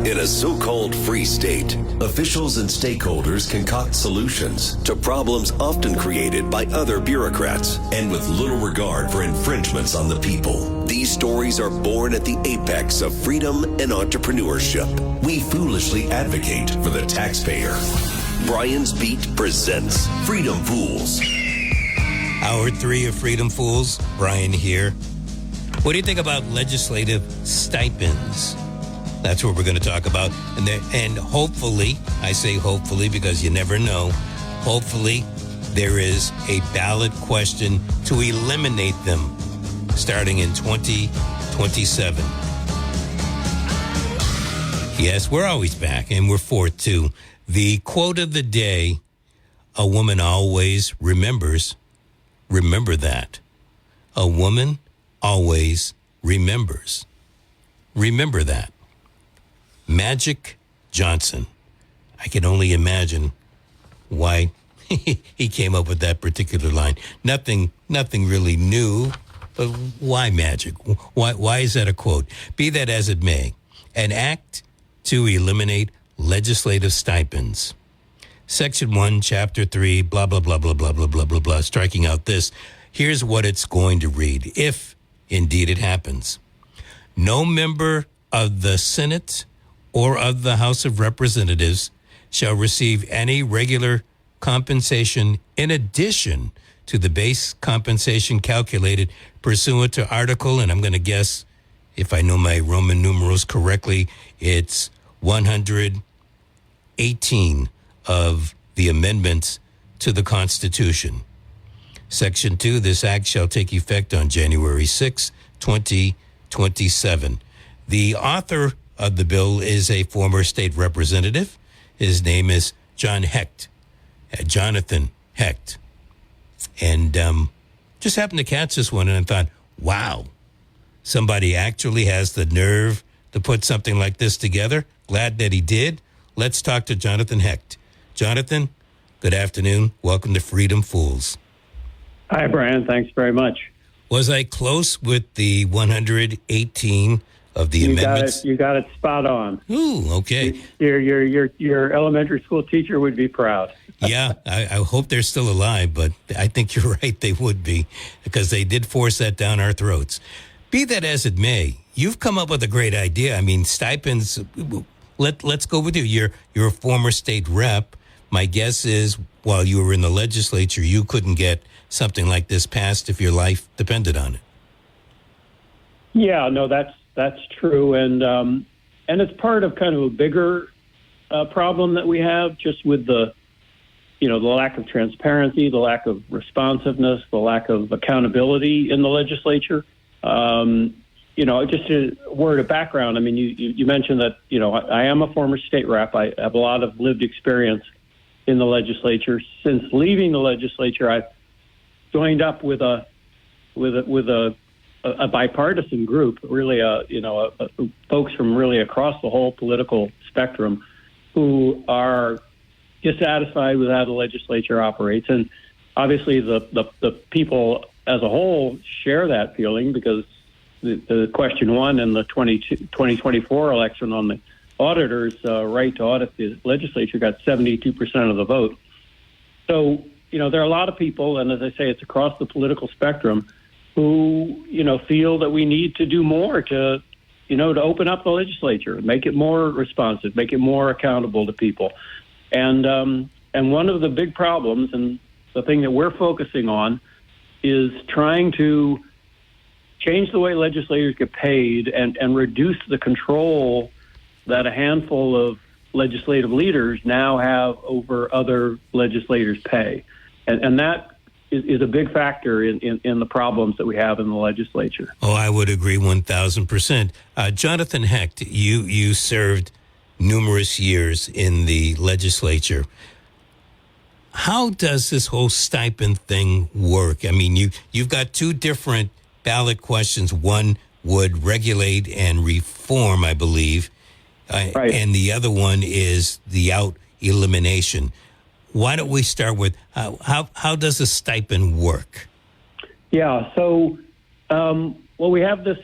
In a so-called free state, officials and stakeholders concoct solutions to problems often created by other bureaucrats and with little regard for infringements on the people. These stories are born at the apex of freedom and entrepreneurship. We foolishly advocate for the taxpayer. Brian's Beat presents Freedom Fools. Hour 3 of Freedom Fools. Brian here. What do you think about legislative stipends? That's what we're going to talk about. And hopefully, I say hopefully because you never know, hopefully there is a ballot question to eliminate them starting in 2027. Yes, we're always back, and we're forth too. The quote of the day, a woman always remembers. Remember that. A woman always remembers. Remember that. Magic Johnson. I can only imagine why he came up with that particular line. Nothing really new, but why Magic? Why is that a quote? Be that as it may, an act to eliminate legislative stipends. Section 1, Chapter 3, blah, blah, blah, blah, blah, blah, blah, blah, blah, striking out this. Here's what it's going to read, if indeed it happens. No member of the Senate or of the House of Representatives shall receive any regular compensation in addition to the base compensation calculated pursuant to Article, and I'm going to guess, if I know my Roman numerals correctly, it's 118 of the amendments to the Constitution. Section 2, this act shall take effect on January 6, 2027. The author of the bill is a former state representative. His name is John Hecht, Jonathan Hecht. And just happened to catch this one and I thought, wow, somebody actually has the nerve to put something like this together. Glad that he did. Let's talk to Jonathan Hecht. Jonathan, good afternoon. Welcome to Freedom Fools. Hi, Brian. Thanks very much. Was I close with the 118 of the amendments? You got it spot on. Ooh, okay. Your elementary school teacher would be proud. Yeah, I hope they're still alive, but I think you're right, they would be, because they did force that down our throats. Be that as it may, you've come up with a great idea. I mean, stipends, let's go with you. You're a former state rep. My guess is while you were in the legislature, you couldn't get something like this passed if your life depended on it. Yeah, no, that's true, and it's part of kind of a bigger problem that we have, just with the lack of transparency, the lack of responsiveness, the lack of accountability in the legislature. Just a word of background. I mean, you mentioned that I am a former state rep. I have a lot of lived experience in the legislature. Since leaving the legislature, I've joined up with a bipartisan group, really, folks from really across the whole political spectrum who are dissatisfied with how the legislature operates. And obviously the people as a whole share that feeling, because the question one in the 2024 election on the auditor's right to audit the legislature got 72% of the vote. So, there are a lot of people, and as I say, it's across the political spectrum, who, feel that we need to do more to open up the legislature, make it more responsive, make it more accountable to people. And one of the big problems, and the thing that we're focusing on, is trying to change the way legislators get paid and reduce the control that a handful of legislative leaders now have over other legislators' pay. And that is a big factor in the problems that we have in the legislature. Oh, I would agree 1,000%. Jonathan Hecht, you served numerous years in the legislature. How does this whole stipend thing work? I mean, you've got two different ballot questions. One would regulate and reform, I believe, right. And the other one is the out elimination. Why don't we start with how does a stipend work? Yeah, so we have this,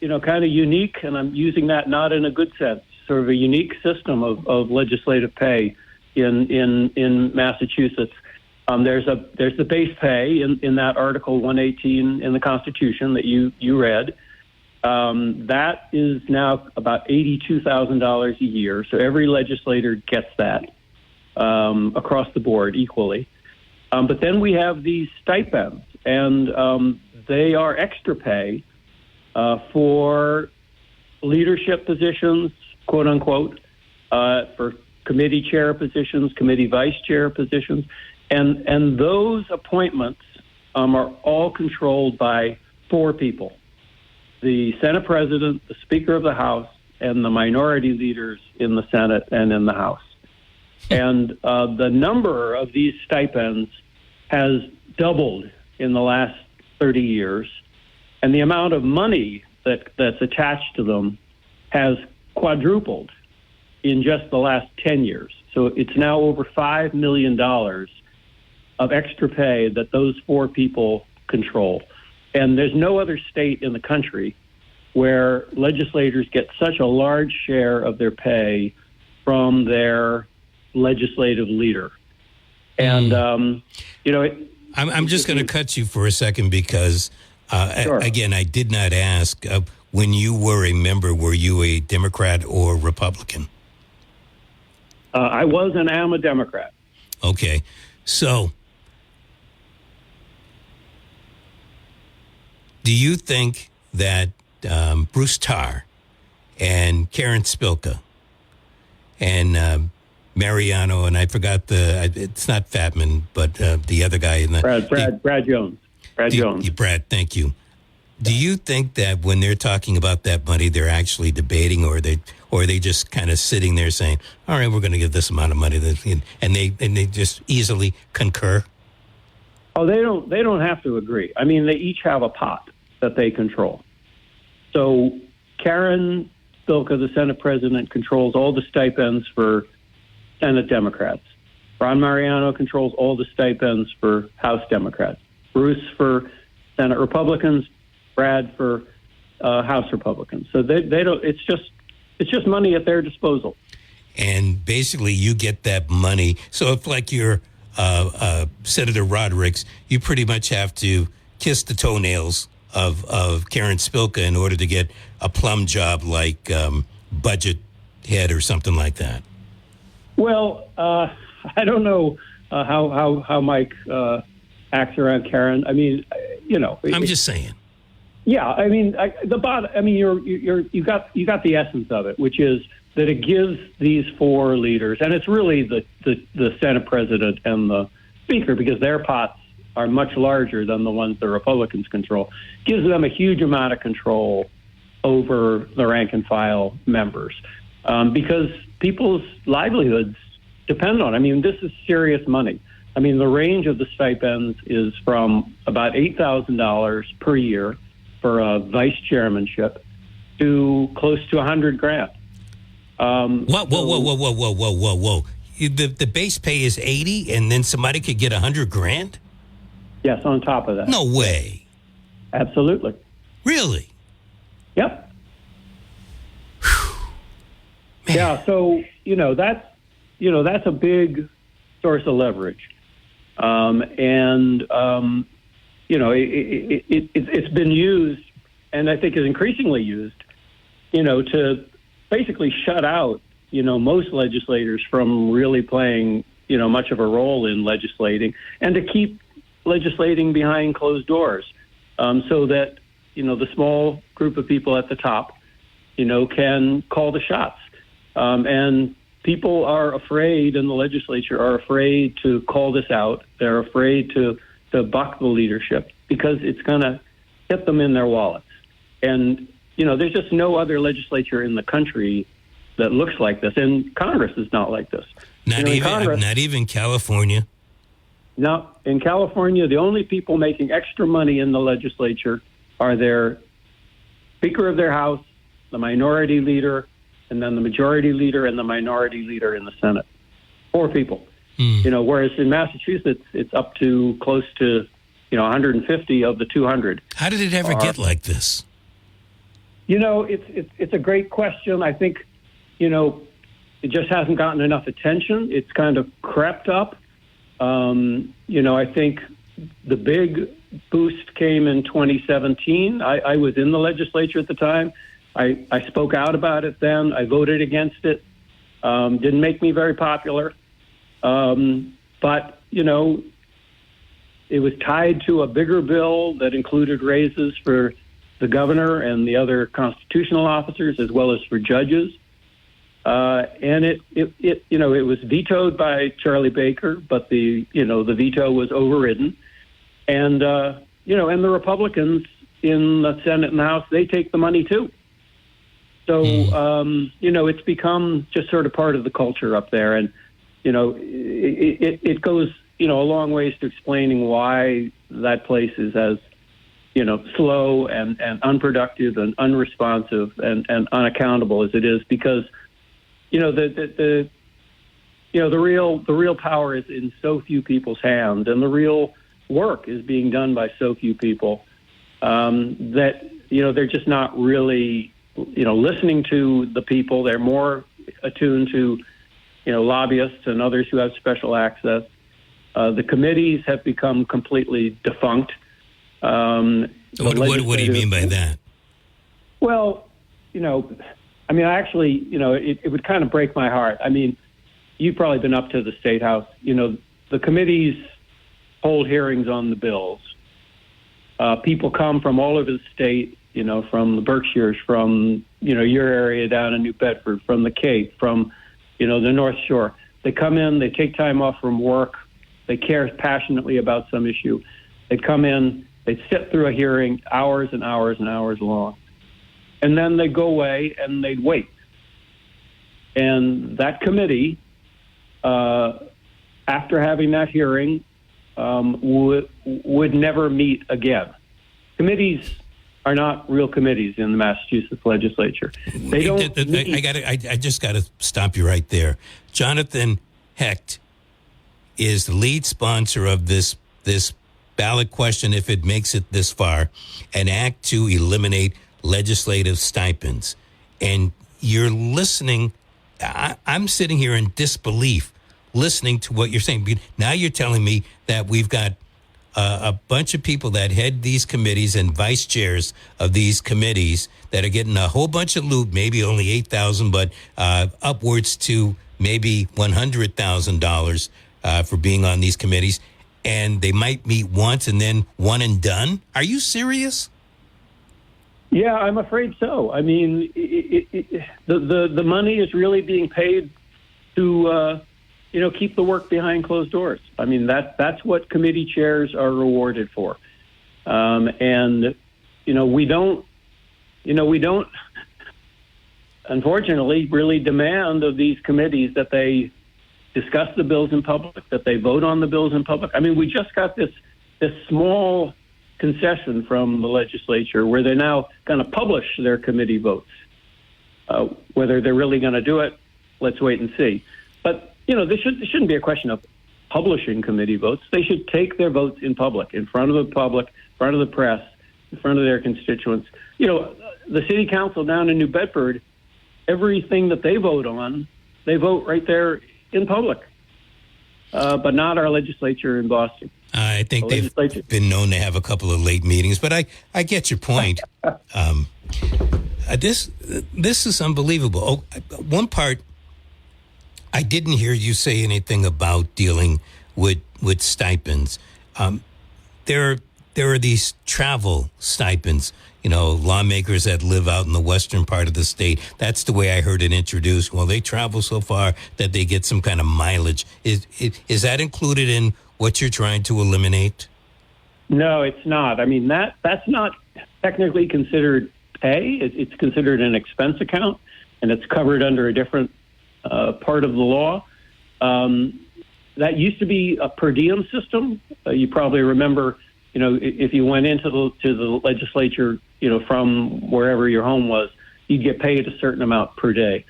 kind of unique, and I'm using that not in a good sense, sort of a unique system of legislative pay in Massachusetts. There's the base pay in that Article 118 in the Constitution that you read. That is now about $82,000 a year. So every legislator gets that across the board equally. But then we have these stipends, and they are extra pay for leadership positions, quote unquote, for committee chair positions, committee vice chair positions. And those appointments are all controlled by four people: the Senate President, the Speaker of the House, and the minority leaders in the Senate and in the House. And the number of these stipends has doubled in the last 30 years, and the amount of money that's attached to them has quadrupled in just the last 10 years. So it's now over $5 million of extra pay that those four people control. And there's no other state in the country where legislators get such a large share of their pay from their legislative leader. And, I'm just going to cut you for a second because, Sure. Again, I did not ask, when you were a member, were you a Democrat or Republican? I was and am a Democrat. Okay. So, do you think that Bruce Tarr and Karen Spilka and Mariano, and I forgot it's not Fatman, but the other guy in the Brad Jones. Brad, thank you. Do you think that when they're talking about that money, they're actually debating, or are they just kind of sitting there saying, "All right, we're going to give this amount of money," and they just easily concur? Oh, they don't have to agree. I mean, they each have a pot that they control. So Karen Spilka, the Senate President, controls all the stipends for Senate Democrats. Ron Mariano controls all the stipends for House Democrats. Bruce for Senate Republicans. Brad for House Republicans. So they don't. It's just money at their disposal. And basically, you get that money. So if, like, you're Senator Rodericks, you pretty much have to kiss the toenails of Karen Spilka in order to get a plum job like budget head or something like that. Well, I don't know how Mike acts around Karen. I mean, I'm just saying. Yeah, I mean, you got the essence of it, which is that it gives these four leaders, and it's really the Senate President and the Speaker, because their pots are much larger than the ones the Republicans control, gives them a huge amount of control over the rank and file members, because people's livelihoods depend on it. I mean, this is serious money. I mean, the range of the stipends is from about $8,000 per year for a vice chairmanship to close to $100,000. Whoa. The base pay is 80, and then somebody could get $100,000? Yes, on top of that. No way. Absolutely. Really? Yep. Yeah, so, that's a big source of leverage. It's been used, and I think is increasingly used, to basically shut out, most legislators from really playing, much of a role in legislating, and to keep legislating behind closed doors, so that, the small group of people at the top, can call the shots. And people are afraid, and the legislature are afraid to call this out. They're afraid to buck the leadership because it's going to hit them in their wallets. And, there's just no other legislature in the country that looks like this. And Congress is not like this. Not even California. No, in California, the only people making extra money in the legislature are their Speaker of their House, the minority leader, and then the majority leader and the minority leader in the Senate. Four people. Whereas in Massachusetts, it's up to close to, 150 of the 200. How did it ever get like this? It's a great question. I think, it just hasn't gotten enough attention. It's kind of crept up. I think the big boost came in 2017. I was in the legislature at the time. I spoke out about it then. I voted against it. Didn't make me very popular. But, it was tied to a bigger bill that included raises for the governor and the other constitutional officers, as well as for judges. And it was vetoed by Charlie Baker, but the veto was overridden. And, and the Republicans in the Senate and the House, they take the money too. So, it's become just sort of part of the culture up there. And, it goes, a long ways to explaining why that place is as, slow and unproductive and unresponsive and unaccountable as it is, because, the real power is in so few people's hands, and the real work is being done by so few people, that, they're just not really, listening to the people. They're more attuned to, lobbyists and others who have special access. The committees have become completely defunct. What do you mean by that? Well, actually, it would kind of break my heart. I mean, you've probably been up to the State House. The committees hold hearings on the bills. People come from all over the state, from the Berkshires, from, your area down in New Bedford, from the Cape, from, the North Shore. They come in, they take time off from work. They care passionately about some issue. They come in, they sit through a hearing hours and hours and hours long. And then they go away and they wait. And that committee, after having that hearing, would never meet again. Committees are not real committees in the Massachusetts legislature. They don't. I just got to stop you right there. Jonathan Hecht is the lead sponsor of this ballot question, if it makes it this far, an act to eliminate legislative stipends. And you're listening. I'm sitting here in disbelief listening to what you're saying. Now you're telling me that we've got a bunch of people that head these committees and vice chairs of these committees that are getting a whole bunch of loot, maybe only $8,000, but upwards to maybe $100,000 for being on these committees. And they might meet once and then one and done. Are you serious? Yeah, I'm afraid so. I mean, the money is really being paid to, keep the work behind closed doors. I mean, that's what committee chairs are rewarded for. And, we don't, unfortunately, really demand of these committees that they discuss the bills in public, that they vote on the bills in public. I mean, we just got this small concession from the legislature where they're now going to publish their committee votes. Whether they're really going to do it, let's wait and see. But, this shouldn't be a question of publishing committee votes. They should take their votes in public, in front of the public, in front of the press, in front of their constituents. The city council down in New Bedford, everything that they vote on, they vote right there in public, but not our legislature in Boston. I think they've been known to have a couple of late meetings, but I get your point. This is unbelievable. Oh, one part, I didn't hear you say anything about dealing with stipends. There are these travel stipends. Lawmakers that live out in the western part of the state. That's the way I heard it introduced. Well, they travel so far that they get some kind of mileage. Is that included in what you're trying to eliminate? No, it's not. I mean, that's not technically considered pay. It's considered an expense account, and it's covered under a different part of the law. That used to be a per diem system. You probably remember, if you went into the legislature, from wherever your home was, you'd get paid a certain amount per day.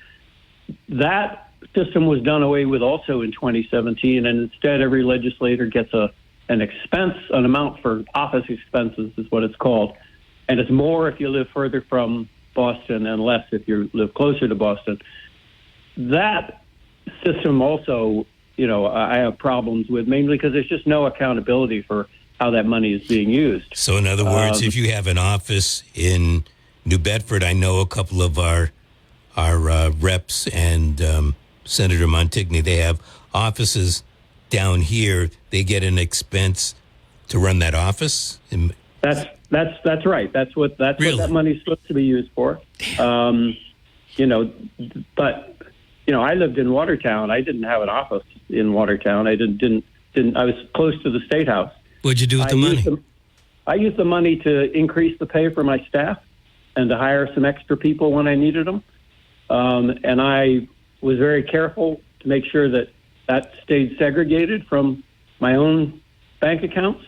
That system was done away with also in 2017, and instead every legislator gets an amount for office expenses is what it's called. And it's more if you live further from Boston and less if you live closer to Boston. that system also, I have problems with, mainly because there's just no accountability for how that money is being used. So in other words, if you have an office in New Bedford, I know a couple of our reps and Senator Montigny, they have offices down here. They get an expense to run that office. That's right. That's what that money's supposed to be used for. But I lived in Watertown. I didn't have an office in Watertown. I didn't. I was close to the State House. What'd you do with the money? I used the money to increase the pay for my staff and to hire some extra people when I needed them. And I was very careful to make sure that stayed segregated from my own bank accounts.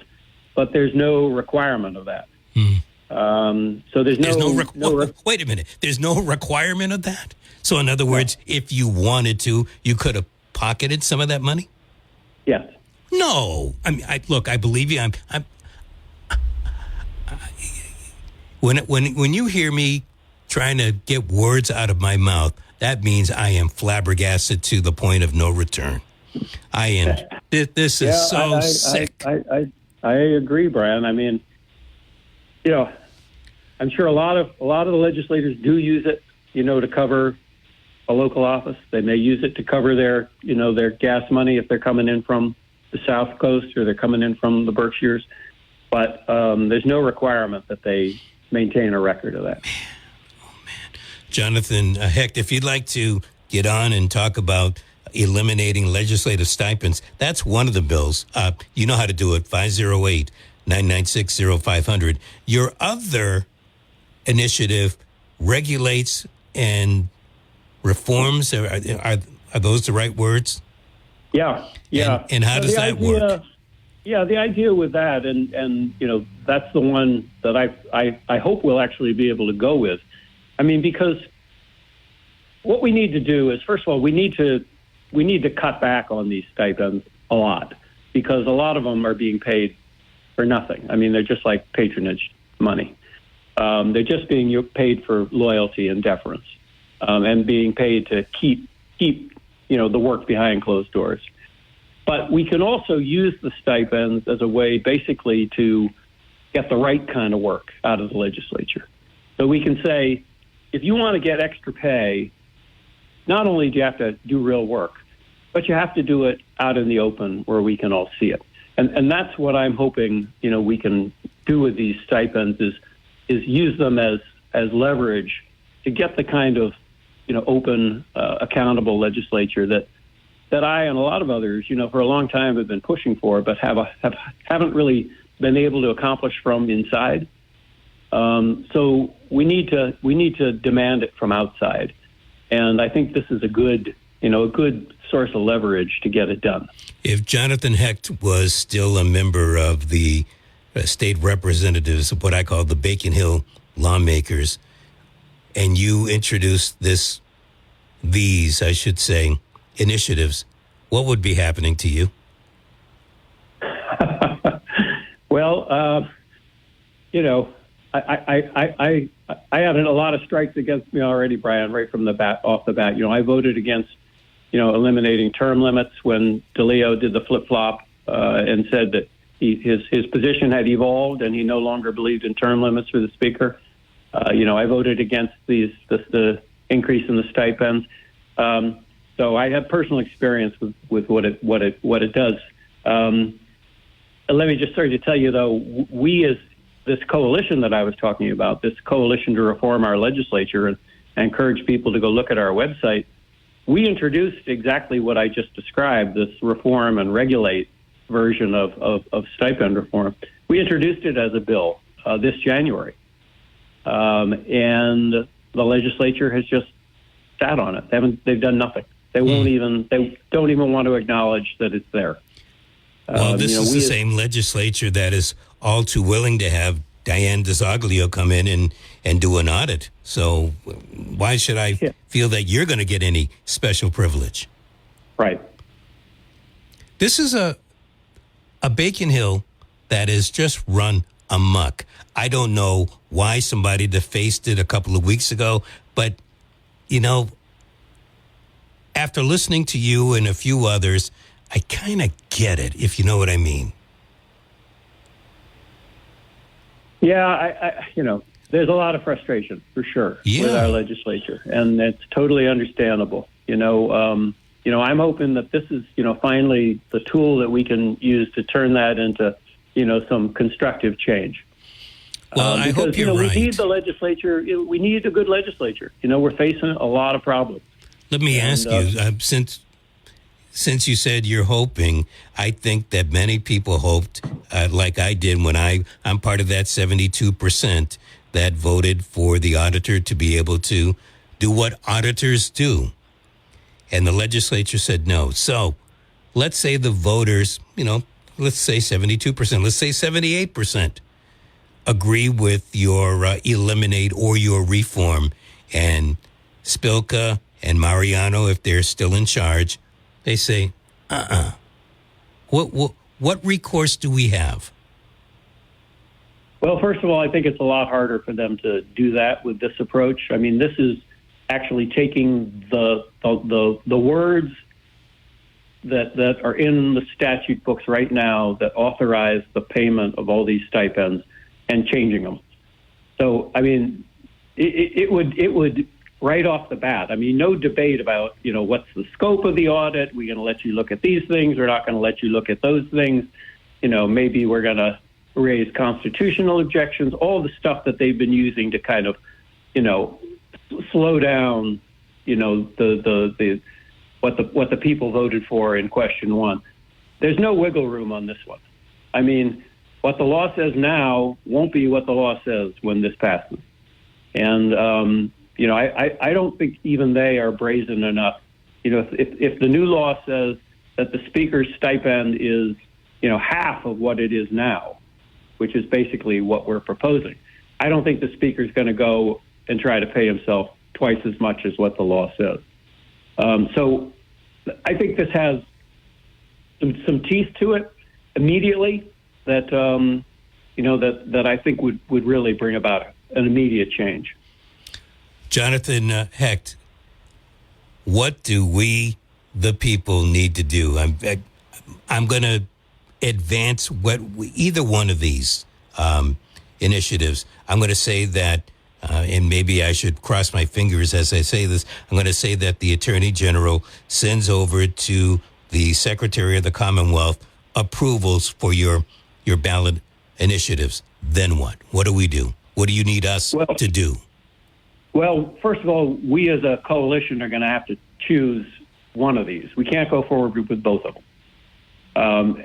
But there's no requirement of that. So there's wait a minute. There's no requirement of that. So in other words, if you wanted to, you could have pocketed some of that money. Yes. No, I mean, I believe you. When you hear me trying to get words out of my mouth, that means I am flabbergasted to the point of no return. I am. This is sick. I agree, Brian. I mean, I'm sure a lot of the legislators do use it, to cover a local office. They may use it to cover their gas money if they're coming in from the South Coast or they're coming in from the Berkshires. But there's no requirement that they maintain a record of that. Man. Jonathan Hecht, if you'd like to get on and talk about eliminating legislative stipends, that's one of the bills. You know how to do it, 508-996-0500. Your other initiative regulates and reforms. Are those the right words? Yeah. And how does that work? Yeah, the idea with that, and that's the one that I hope we'll actually be able to go with. I mean, because what we need to do is, first of all, we need to cut back on these stipends a lot, because a lot of them are being paid for nothing. I mean, they're just like patronage money. They're just being paid for loyalty and deference, and being paid to keep the work behind closed doors. But we can also use the stipends as a way, basically, to get the right kind of work out of the legislature. So we can say, if you want to get extra pay, not only do you have to do real work, but you have to do it out in the open where we can all see it. And that's what I'm hoping, we can do with these stipends is use them as leverage to get the kind of, open, accountable legislature that I and a lot of others, for a long time have been pushing for, but haven't really been able to accomplish from inside. So we need to demand it from outside. And I think this is a good source of leverage to get it done. If Jonathan Hecht was still a member of the state representatives of what I call the Bacon Hill lawmakers, and you introduced these initiatives, what would be happening to you? Well, I had a lot of strikes against me already, Brian, right from off the bat. I voted against, eliminating term limits when DeLeo did the flip-flop and said that his position had evolved and he no longer believed in term limits for the speaker. I voted against the increase in the stipends. So I have personal experience with what it does. Let me just start to tell you, though, we as this coalition that I was talking about, this coalition to reform our legislature, and I encourage people to go look at our website, we introduced exactly what I just described, this reform and regulate version of stipend reform. We introduced it as a bill this January. And the legislature has just sat on it. They've done nothing. They don't even want to acknowledge that it's there. Well, this is the same legislature that is all too willing to have Diane DeZoglio come in and do an audit. So why should I feel that you're going to get any special privilege? Right. This is a Bacon Hill that is just run amok. I don't know why somebody defaced it a couple of weeks ago, but, after listening to you and a few others, I kind of get it, if you know what I mean. Yeah, I there's a lot of frustration for sure with our legislature, and it's totally understandable. I'm hoping that this is, finally the tool that we can use to turn that into, some constructive change. Well, I hope you're right. We need the legislature. We need a good legislature. We're facing a lot of problems. Let me ask you, since you said you're hoping, I think that many people hoped, like I did when I'm part of that 72% that voted for the auditor to be able to do what auditors do. And the legislature said no. So let's say the voters, let's say 72%, let's say 78% agree with your eliminate or your reform. And Spilka and Mariano, if they're still in charge, they say, What recourse do we have? Well, first of all, I think it's a lot harder for them to do that with this approach. I mean, this is actually taking the words that are in the statute books right now that authorize the payment of all these stipends and changing them. So, I mean, it would right off the bat. I mean, no debate about, what's the scope of the audit. We're going to let you look at these things. We're not going to let you look at those things. Maybe we're going to raise constitutional objections, all the stuff that they've been using to kind of, slow down, what the people voted for in question one. There's no wiggle room on this one. I mean, what the law says now won't be what the law says when this passes. And, I don't think even they are brazen enough. If the new law says that the speaker's stipend is, half of what it is now, which is basically what we're proposing, I don't think the speaker's going to go and try to pay himself twice as much as what the law says. So I think this has some teeth to it immediately that, that I think would really bring about an immediate change. Jonathan Hecht, what do we, the people, need to do? I'm going to advance either one of these initiatives. I'm going to say that, and maybe I should cross my fingers as I say this, I'm going to say that the Attorney General sends over to the Secretary of the Commonwealth approvals for your ballot initiatives. Then what? What do we do? What do you need us to do? Well, first of all, we as a coalition are going to have to choose one of these. We can't go forward with both of them.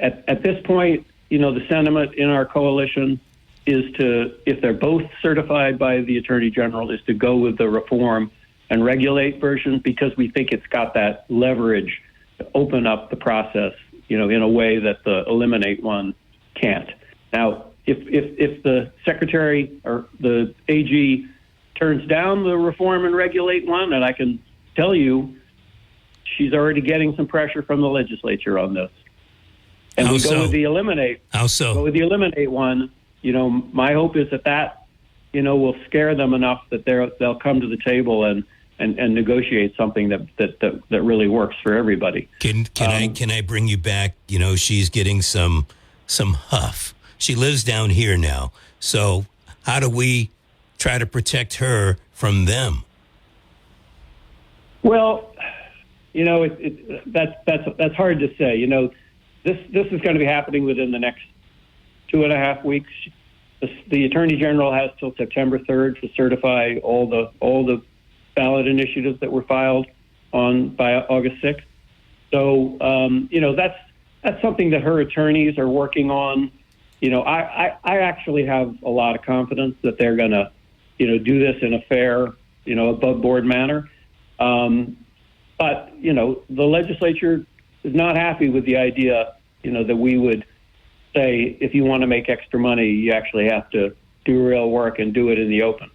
At this point, the sentiment in our coalition is to, if they're both certified by the Attorney General, is to go with the reform and regulate version because we think it's got that leverage to open up the process, in a way that the eliminate one can't. Now, if the Secretary or the AG turns down the reform and regulate one, and I can tell you she's already getting some pressure from the legislature on this. And we go with the eliminate. How so? Go with the eliminate one. My hope is that will scare them enough that they'll come to the table and negotiate something that really works for everybody. Can I bring you back? She's getting some huff. She lives down here now. So how do we try to protect her from them? Well, that's hard to say. This is going to be happening within the next 2.5 weeks. The Attorney General has till September 3rd to certify all the ballot initiatives that were filed by August 6th. So that's something that her attorneys are working on. I actually have a lot of confidence that they're going to do this in a fair, above board manner. But the legislature is not happy with the idea, that we would say, if you want to make extra money, you actually have to do real work and do it in the open.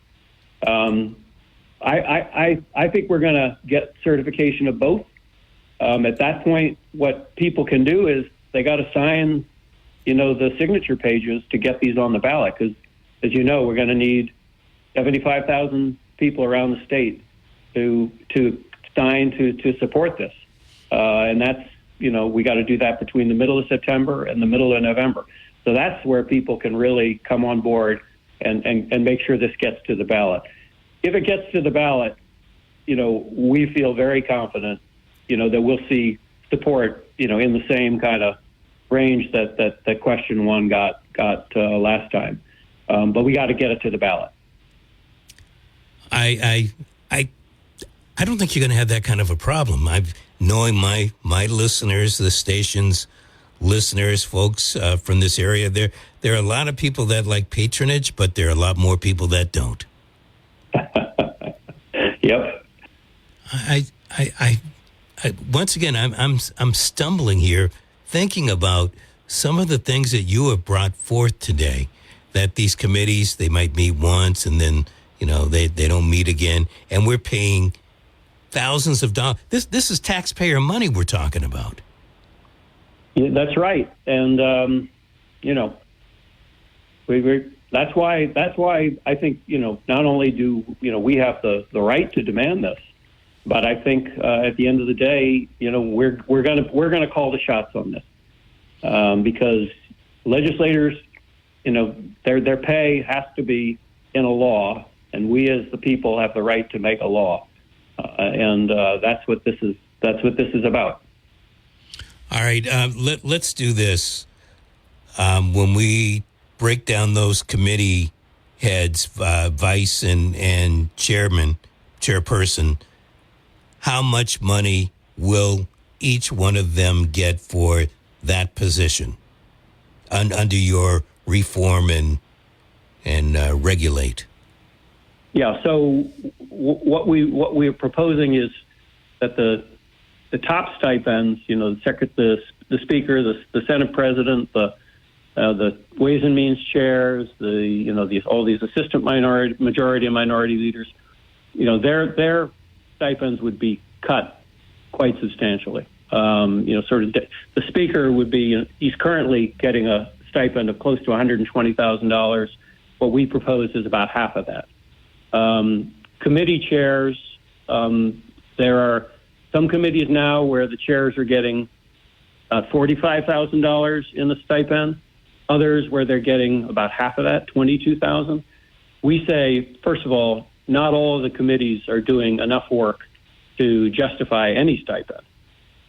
I think we're going to get certification of both. At that point, what people can do is they got to sign, the signature pages to get these on the ballot. Because, as you know, we're going to need 75,000 people around the state to Stein to support this. And that's, we got to do that between the middle of September and the middle of November. So that's where people can really come on board and make sure this gets to the ballot. If it gets to the ballot, we feel very confident, that we'll see support, in the same kind of range that question one got last time. But we got to get it to the ballot. I don't think you're going to have that kind of a problem. Knowing my listeners, the station's listeners, folks from this area, there are a lot of people that like patronage, but there are a lot more people that don't. Yep. I once again, I'm stumbling here, thinking about some of the things that you have brought forth today. That these committees, they might meet once and then they don't meet again, and we're paying thousands of dollars. This is taxpayer money we're talking about. Yeah, that's right, and that's why I think not only do we have the right to demand this, but I think at the end of the day, we're gonna call the shots on this because legislators, their pay has to be in a law, and we as the people have the right to make a law, and that's what this is about. All right, let's do this. When we break down those committee heads, vice and chairperson, how much money will each one of them get for that position under your reform and regulate? Yeah. So what we're proposing is that the top stipends, the speaker, the Senate president, the Ways and Means chairs, all these assistant majority and minority leaders, their stipends would be cut quite substantially. The speaker would be, he's currently getting a stipend of close to $120,000. What we propose is about half of that. Committee chairs, there are some committees now where the chairs are getting $45,000 in the stipend. Others where they're getting about half of that, $22,000. We say, first of all, not all of the committees are doing enough work to justify any stipend.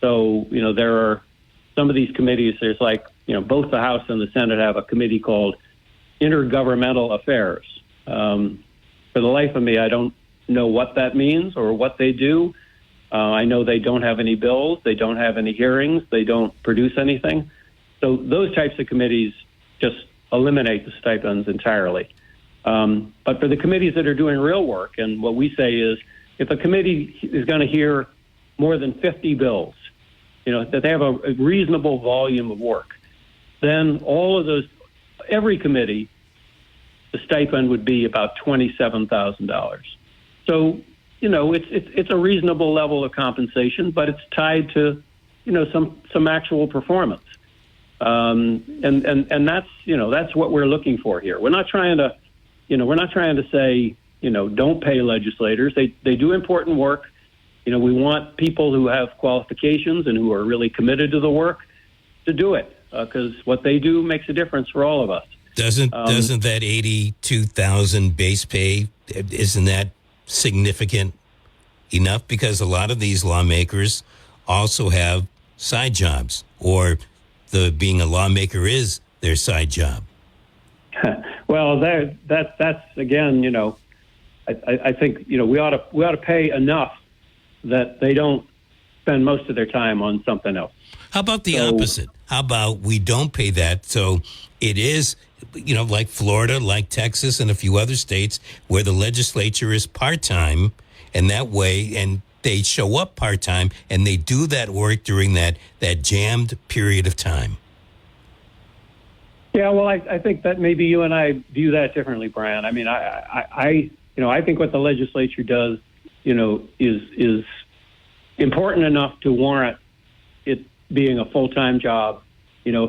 So, there are some of these committees, there's both the House and the Senate have a committee called Intergovernmental Affairs. For the life of me, I don't know what that means or what they do. I know they don't have any bills. They don't have any hearings. They don't produce anything. So those types of committees just eliminate the stipends entirely. But for the committees that are doing real work, and what we say is if a committee is going to hear more than 50 bills, that they have a reasonable volume of work, then all of those, every committee, the stipend would be about $27,000. So, it's a reasonable level of compensation, but it's tied to, some actual performance. And that's what we're looking for here. We're not trying to say, don't pay legislators. They do important work. We want people who have qualifications and who are really committed to the work to do it, because what they do makes a difference for all of us. Doesn't that $82,000 base pay, isn't that significant enough? Because a lot of these lawmakers also have side jobs, or being a lawmaker is their side job. Well, that's again, I think we ought to pay enough that they don't spend most of their time on something else. How about the opposite? How about we don't pay that? So it is, like Florida, like Texas, and a few other states where the legislature is part-time, and that way, and they show up part-time, and they do that work during that jammed period of time. Yeah, well, I think that maybe you and I view that differently, Brian. I mean, I think what the legislature does, is important enough to warrant it being a full-time job,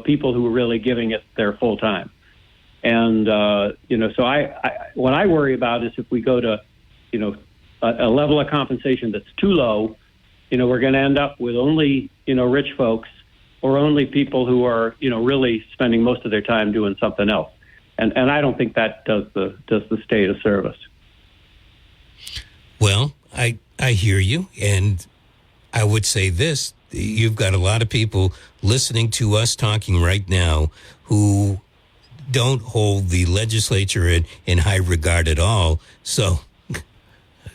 people who are really giving it their full time. And, so what I worry about is if we go to, a level of compensation that's too low we're going to end up with only, rich folks or only people who are, really spending most of their time doing something else. And I don't think that does the state a service. Well, I hear you. And I would say this. You've got a lot of people listening to us talking right now who don't hold the legislature in high regard at all. So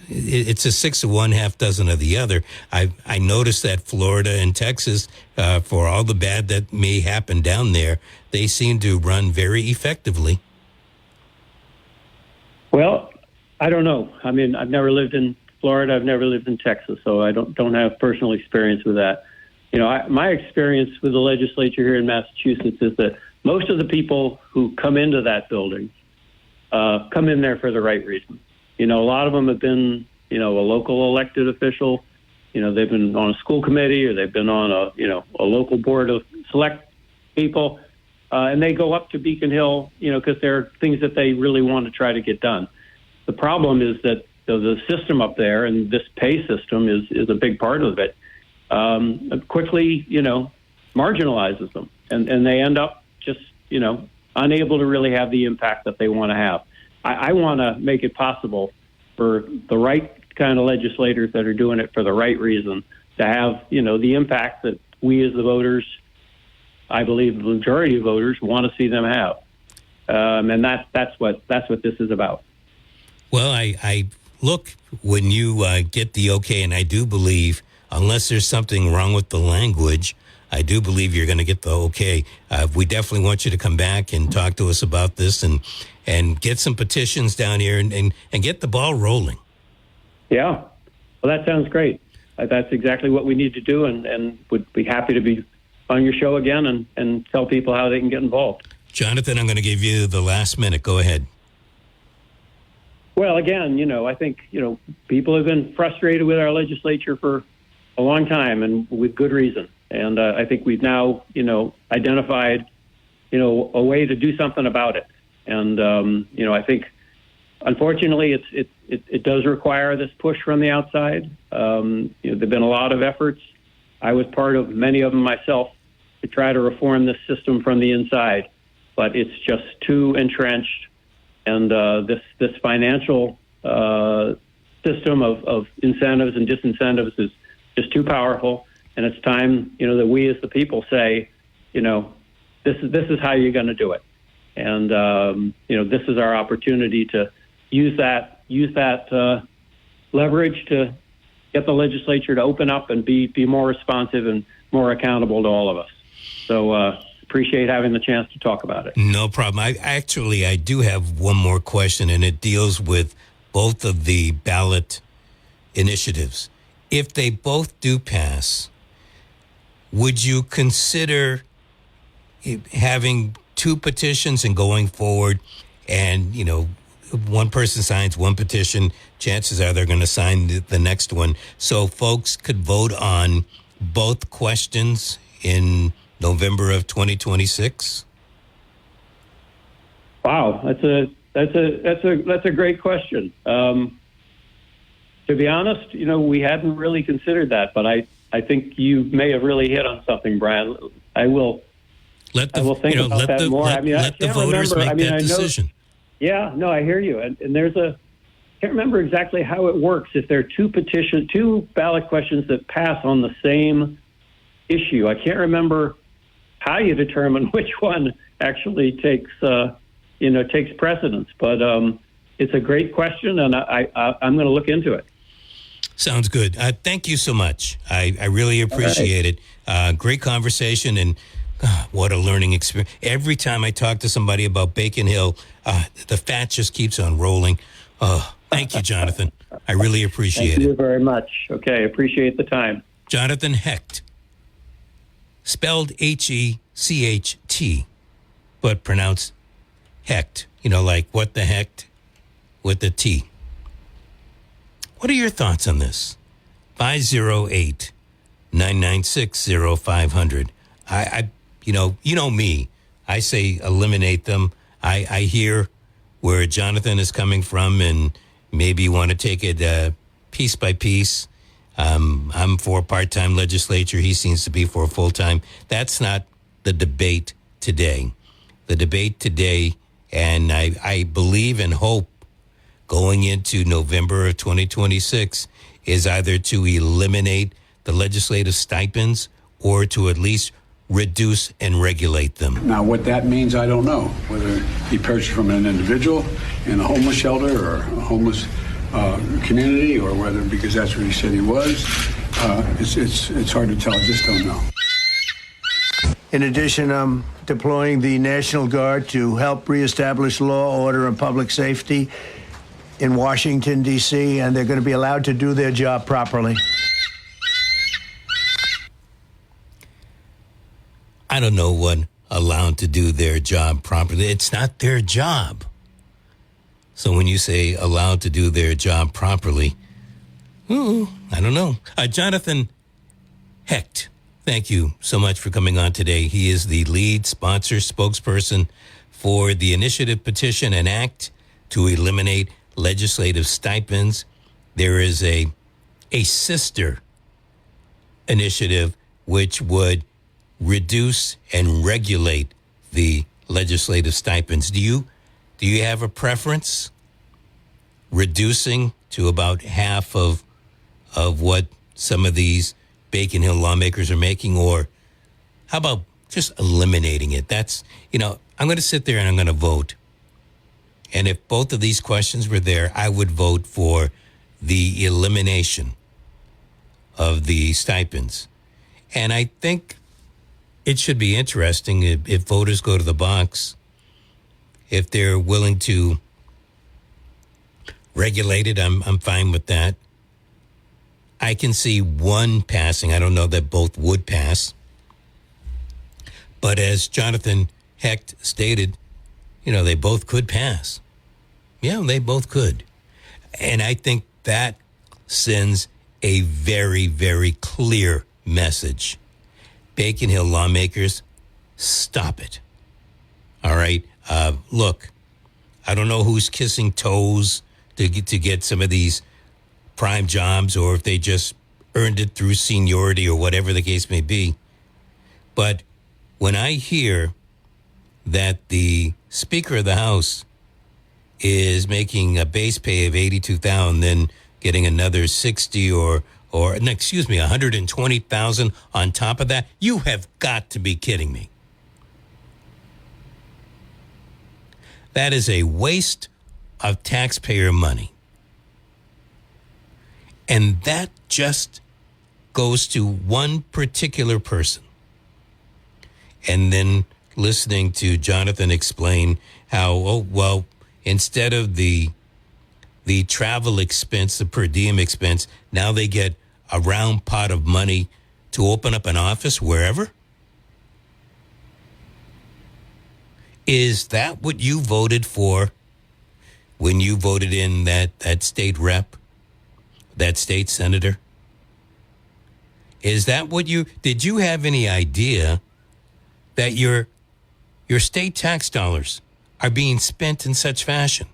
it's a 6 of one, half dozen of the other. I noticed that Florida and Texas, for all the bad that may happen down there, they seem to run very effectively. Well, I don't know. I mean, I've never lived in Florida. I've never lived in Texas, so I don't have personal experience with that. My experience with the legislature here in Massachusetts is that most of the people who come into that building come in there for the right reason. A lot of them have been, a local elected official. They've been on a school committee or they've been on a local board of select people. And they go up to Beacon Hill, because there are things that they really want to try to get done. The problem is that the system up there and this pay system is a big part of it. Quickly, marginalizes them. And they end up just, unable to really have the impact that they want to have. I want to make it possible for the right kind of legislators that are doing it for the right reason to have, the impact that we as the voters, I believe the majority of voters, want to see them have. And that's what this is about. Well, I look, when you get the okay, and I do believe, unless there's something wrong with the language, I do believe you're going to get the okay. We definitely want you to come back and talk to us about this and get some petitions down here and get the ball rolling. Yeah. Well, that sounds great. That's exactly what we need to do, and would be happy to be on your show again and tell people how they can get involved. Jonathan, I'm going to give you the last minute. Go ahead. Well, again, I think, people have been frustrated with our legislature for a long time and with good reason. And I think we've now, identified, a way to do something about it. And, I think, unfortunately, it does require this push from the outside. There've been a lot of efforts. I was part of many of them myself to try to reform this system from the inside, but it's just too entrenched. And this financial system of incentives and disincentives is just too powerful. And it's time, that we as the people say, this is how you're going to do it. And, this is our opportunity to use that leverage to get the legislature to open up and be more responsive and more accountable to all of us. So appreciate having the chance to talk about it. No problem. I do have one more question, and it deals with both of the ballot initiatives. If they both do pass, would you consider having two petitions and going forward and, one person signs one petition, chances are they're going to sign the next one, so folks could vote on both questions in November of 2026? Wow, that's a great question. To be honest, we hadn't really considered that, but I think you may have really hit on something, Brian. I will think about that more. Let the voters make that decision. Yeah, no, I hear you. And there's I can't remember exactly how it works. If there are two ballot questions that pass on the same issue, I can't remember how you determine which one actually takes precedence. But it's a great question, and I'm going to look into it. Sounds good. Thank you so much. I really appreciate it. Great conversation, and what a learning experience. Every time I talk to somebody about Beacon Hill, the fat just keeps on rolling. Thank you, Jonathan. I really appreciate it. Thank you very much. Okay, appreciate the time. Jonathan Hecht, spelled Hecht, but pronounced Hecht. Like what the heck with the T. What are your thoughts on this? 508-996-0500. You know me. I say eliminate them. I hear where Jonathan is coming from, and maybe you want to take it piece by piece. I'm for a part-time legislature. He seems to be for a full-time. That's not the debate today. The debate today, and I believe and hope going into November of 2026, is either to eliminate the legislative stipends or to at least reduce and regulate them. Now, what that means, I don't know. Whether he purchased from an individual in a homeless shelter or a homeless community, or whether because that's what he said he was, it's hard to tell. I just don't know. In addition, I'm deploying the National Guard to help reestablish law, order, and public safety in Washington, D.C., and they're going to be allowed to do their job properly. I don't know what allowed to do their job properly. It's not their job. So when you say allowed to do their job properly, I don't know. Jonathan Hecht, thank you so much for coming on today. He is the lead sponsor, spokesperson for the initiative, petition, and act to eliminate legislative stipends. There is a sister initiative which would reduce and regulate the legislative stipends. Do you have a preference? Reducing to about half of what some of these Bacon Hill lawmakers are making, or how about just eliminating it? That's, I'm going to sit there and I'm going to vote. And if both of these questions were there, I would vote for the elimination of the stipends. And I think it should be interesting if voters go to the box, if they're willing to regulate it. I'm fine with that. I can see one passing. I don't know that both would pass. But as Jonathan Hecht stated, they both could pass. Yeah, they both could. And I think that sends a very, very clear message. Bacon Hill lawmakers, stop it. All right? Look, I don't know who's kissing toes to get some of these prime jobs, or if they just earned it through seniority or whatever the case may be. But when I hear that the Speaker of the House is making a base pay of $82,000, then getting another $120,000 on top of that, you have got to be kidding me. That is a waste of taxpayer money. And that just goes to one particular person. And then listening to Jonathan explain how, instead of the travel expense, the per diem expense, now they get a round pot of money to open up an office wherever? Is that what you voted for when you voted in that state rep, that state senator? Is that what did you have any idea that your state tax dollars are being spent in such fashion?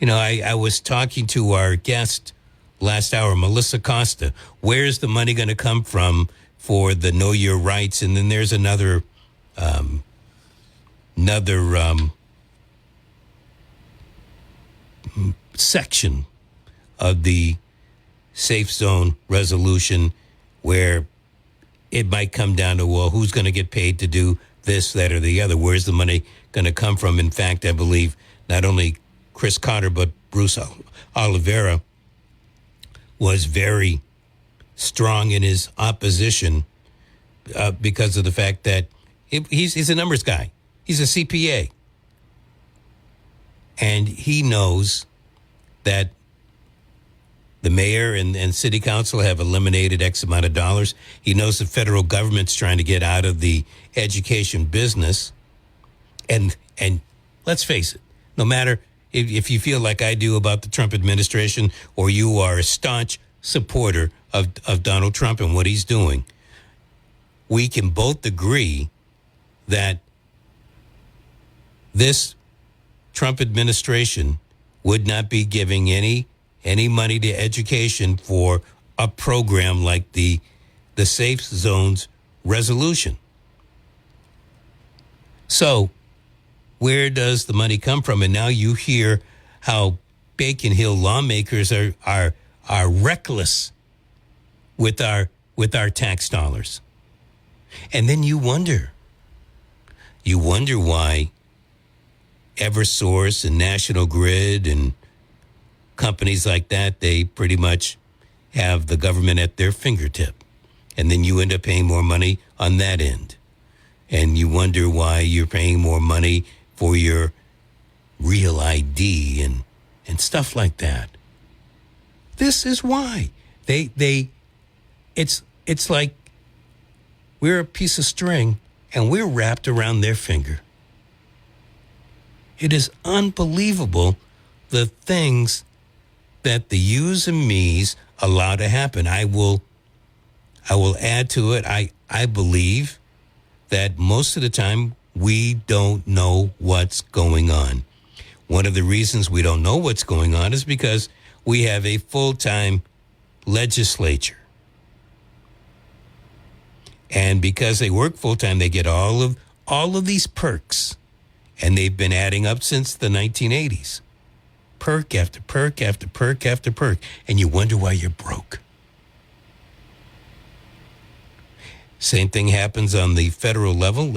I was talking to our guest last hour, Melissa Costa. Where's the money going to come from for the Know Your Rights? And then there's another section of the safe zone resolution where it might come down to, who's going to get paid to do this, that, or the other? Where's the money going to come from? In fact, I believe not only Chris Cotter, but Bruce Oliveira was very strong in his opposition because of the fact that he's a numbers guy. He's a CPA. And he knows that the mayor and city council have eliminated X amount of dollars. He knows the federal government's trying to get out of the education business. And let's face it, no matter if you feel like I do about the Trump administration, or you are a staunch supporter of Donald Trump and what he's doing, we can both agree that this Trump administration would not be giving any any money to education for a program like the Safe Zones resolution. So where does the money come from? And now you hear how Bacon Hill lawmakers are reckless with our tax dollars. And then you wonder why Eversource and National Grid and companies like that, they pretty much have the government at their fingertip. And then you end up paying more money on that end. And you wonder why you're paying more money for your real ID and stuff like that. This is why. It's like we're a piece of string and we're wrapped around their finger. It is unbelievable the things that the yous and me's allow to happen. I will add to it. I believe that most of the time we don't know what's going on. One of the reasons we don't know what's going on is because we have a full-time legislature. And because they work full-time, they get all of these perks. And they've been adding up since the 1980s. Perk after perk after perk after perk. And you wonder why you're broke. Same thing happens on the federal level.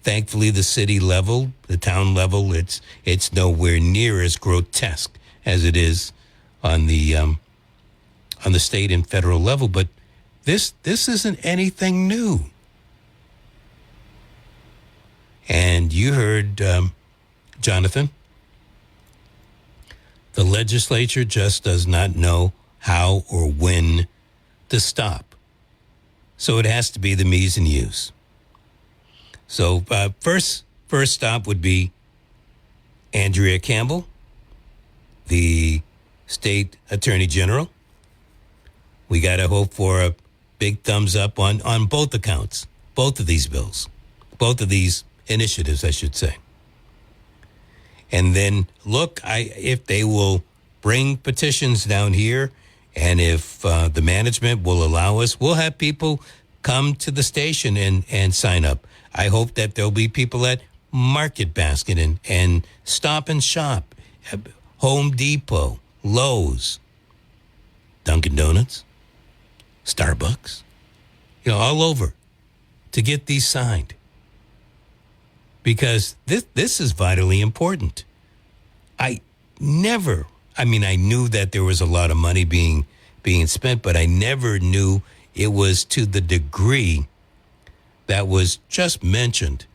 Thankfully, the city level, the town level, it's nowhere near as grotesque as it is on the state and federal level. But this isn't anything new. And you heard Jonathan. The legislature just does not know how or when to stop. So it has to be the me's and you's. So first stop would be Andrea Campbell, the state attorney general. We got to hope for a big thumbs up on both accounts, both of these bills, both of these initiatives, I should say. And then look, if they will bring petitions down here, and if the management will allow us, we'll have people come to the station and sign up. I hope that there'll be people at Market Basket and Stop and Shop, Home Depot, Lowe's, Dunkin' Donuts, Starbucks, all over to get these signed. Because this is vitally important. I knew that there was a lot of money being spent, but I never knew it was to the degree that was just mentioned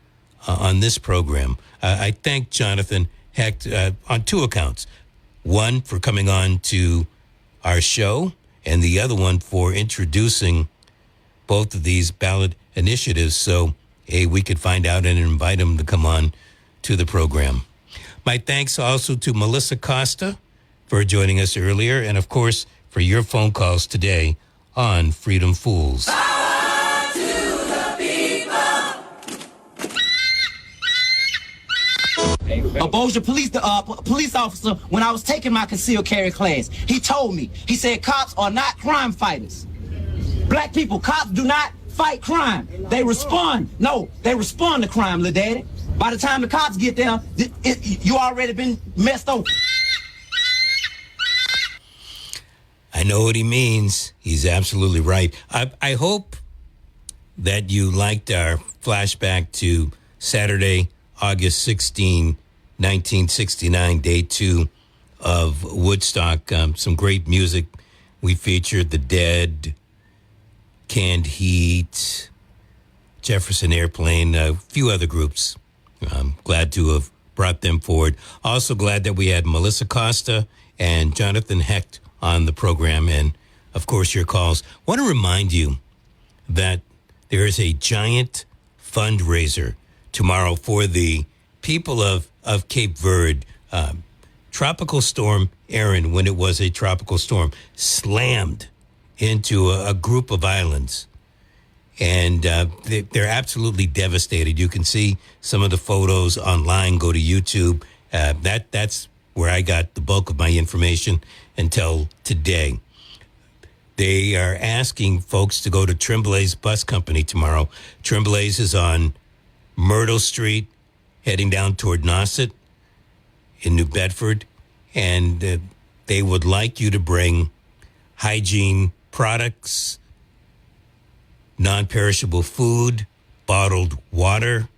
on this program. I thank Jonathan Hecht on two accounts. One, for coming on to our show, and the other one for introducing both of these ballot initiatives so we could find out and invite him to come on to the program. My thanks also to Melissa Costa for joining us earlier, and of course for your phone calls today on Freedom Fools. Power to the people. A Bossier police officer, when I was taking my concealed carry class, he told me, he said, cops are not crime fighters. Black people, cops do not fight crime. They respond. No, they respond to crime, little daddy. By the time the cops get there, you already been messed over. I know what he means. He's absolutely right. I hope that you liked our flashback to Saturday, August 16, 1969, day 2 of Woodstock. Some great music. We featured The Dead, Canned Heat, Jefferson Airplane, a few other groups. I'm glad to have brought them forward. Also glad that we had Melissa Costa and Jonathan Hecht on the program, and of course your calls. Want to remind you that there is a giant fundraiser tomorrow for the people of Cape Verde. Tropical Storm Erin, when it was a tropical storm, slammed into a group of islands. And they're absolutely devastated. You can see some of the photos online. Go to YouTube. That's where I got the bulk of my information. until today. They are asking folks to go to Tremblay's Bus Company tomorrow. Tremblay's is on Myrtle Street, heading down toward Nauset in New Bedford. And they would like you to bring hygiene products, non-perishable food, bottled water,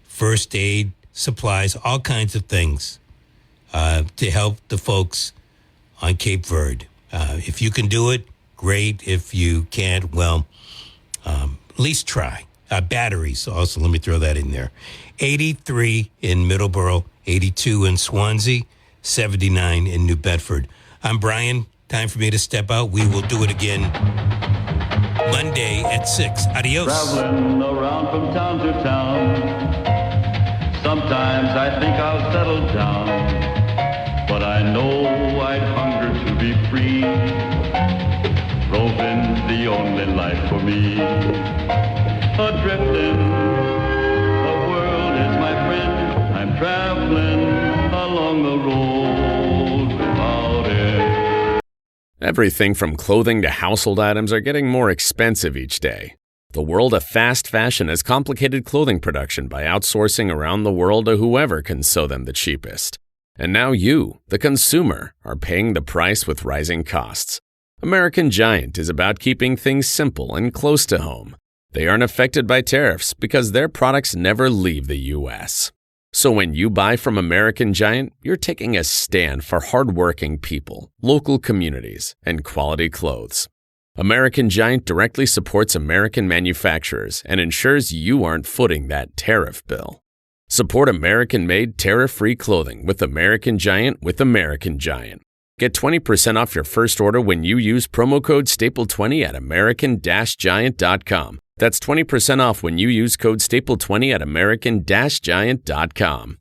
first aid supplies, all kinds of things to help the folks on Cape Verde. If you can do it, great. If you can't, well, at least try. Batteries also, let me throw that in there. 83 in Middleborough, 82 in Swansea, 79 in New Bedford. I'm Brian. Time for me to step out. We will do it again Monday at 6. Adios. Traveling around from town to town. Sometimes I think I'll settle down, but I know I'd hunger to be free. Roving's the only life for me. Adrift the world is my friend. I'm traveling along the road without it. Everything from clothing to household items are getting more expensive each day. The world of fast fashion has complicated clothing production by outsourcing around the world to whoever can sew them the cheapest. And now you, the consumer, are paying the price with rising costs. American Giant is about keeping things simple and close to home. They aren't affected by tariffs because their products never leave the U.S. So when you buy from American Giant, you're taking a stand for hardworking people, local communities, and quality clothes. American Giant directly supports American manufacturers and ensures you aren't footing that tariff bill. Support American-made, tariff-free clothing with American Giant with American Giant. Get 20% off your first order when you use promo code STAPLE20 at American-Giant.com. That's 20% off when you use code STAPLE20 at American-Giant.com.